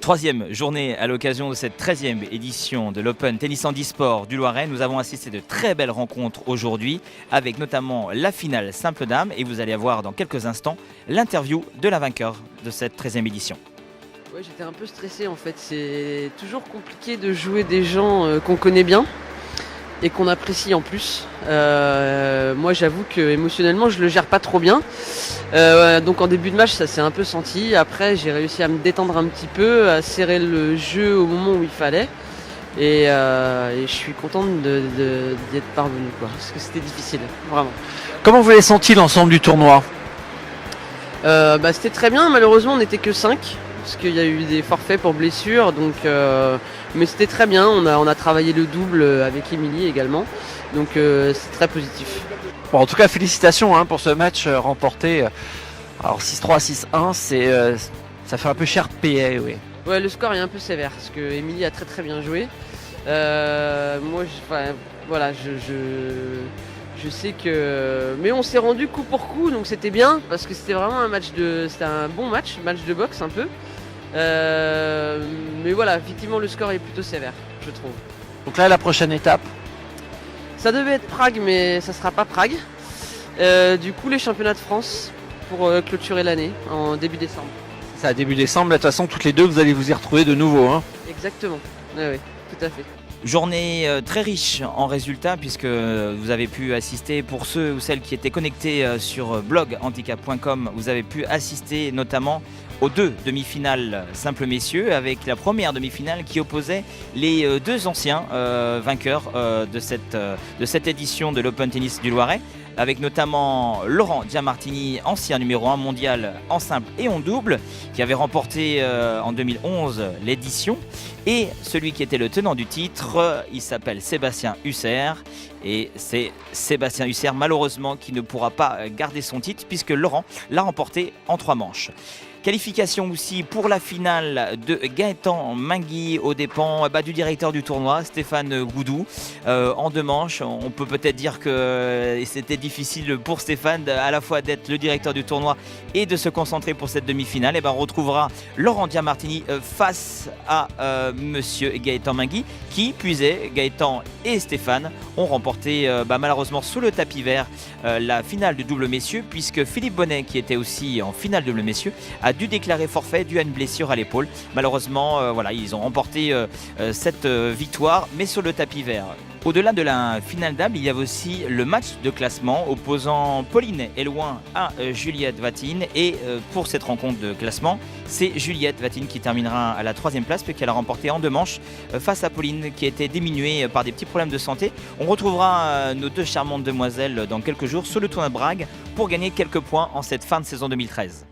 Troisième journée à l'occasion de cette 13e édition de l'Open Tennis Handisport du Loiret. Nous avons assisté de très belles rencontres aujourd'hui avec notamment la finale simple dame et vous allez avoir dans quelques instants l'interview de la vainqueur de cette 13e édition. Ouais, j'étais un peu stressé en fait. C'est toujours compliqué de jouer des gens qu'on connaît bien et qu'on apprécie en plus. Moi j'avoue que émotionnellement je le gère pas trop bien. Donc en début de match ça s'est un peu senti. Après j'ai réussi à me détendre un petit peu, à serrer le jeu au moment où il fallait. Et je suis contente d'y être parvenu parce que c'était difficile, vraiment. Comment vous avez senti l'ensemble du tournoi ? C'était très bien, malheureusement on n'était que 5 parce qu'il y a eu des forfaits pour blessures, donc, mais c'était très bien, on a travaillé le double avec Émilie également, donc c'est très positif. Bon, en tout cas félicitations pour ce match remporté. Alors 6-3, 6-1, ça fait un peu cher payé, oui. Ouais, le score est un peu sévère parce que Émilie a très très bien joué. Moi, je sais que, mais on s'est rendu coup pour coup, donc c'était bien parce que c'était vraiment c'était un bon match de boxe un peu. Mais voilà, effectivement, le score est plutôt sévère, je trouve. Donc là, la prochaine étape. Ça devait être Prague, mais ça sera pas Prague. Du coup, les championnats de France pour clôturer l'année en début décembre. C'est à début décembre, de toute façon, toutes les deux, vous allez vous y retrouver de nouveau. Exactement, oui, tout à fait. Journée très riche en résultats puisque vous avez pu assister, pour ceux ou celles qui étaient connectés sur bloghandicap.com, vous avez pu assister notamment aux 2 demi-finales simple messieurs avec la première demi-finale qui opposait les 2 anciens vainqueurs de cette édition de l'Open Tennis du Loiret, avec notamment Laurent Giamartini, ancien numéro 1 mondial en simple et en double, qui avait remporté en 2011 l'édition, et celui qui était le tenant du titre, il s'appelle Sébastien Huser, et c'est Sébastien Huser malheureusement qui ne pourra pas garder son titre puisque Laurent l'a remporté en 3 manches. Qualification aussi pour la finale de Gaëtan Mingui aux dépens du directeur du tournoi, Stéphane Goudou, en 2 manches. On peut peut-être dire que c'était difficile pour Stéphane à la fois d'être le directeur du tournoi et de se concentrer pour cette demi-finale. On retrouvera Laurent Giamartini face à monsieur Gaëtan Mingui, qui puisait, Gaëtan et Stéphane ont remporté malheureusement sous le tapis vert la finale du double messieurs, puisque Philippe Bonnet, qui était aussi en finale double messieurs, a dû déclarer forfait dû à une blessure à l'épaule. Malheureusement, ils ont remporté cette victoire, mais sur le tapis vert. Au-delà de la finale dame, il y avait aussi le match de classement opposant Pauline Elouin à Juliette Vatine. Et pour cette rencontre de classement, c'est Juliette Vatine qui terminera à la 3e place puisqu'elle a remporté en 2 manches face à Pauline qui était diminuée par des petits problèmes de santé. On retrouvera nos 2 charmantes demoiselles dans quelques jours sur le tournoi de Brague pour gagner quelques points en cette fin de saison 2013.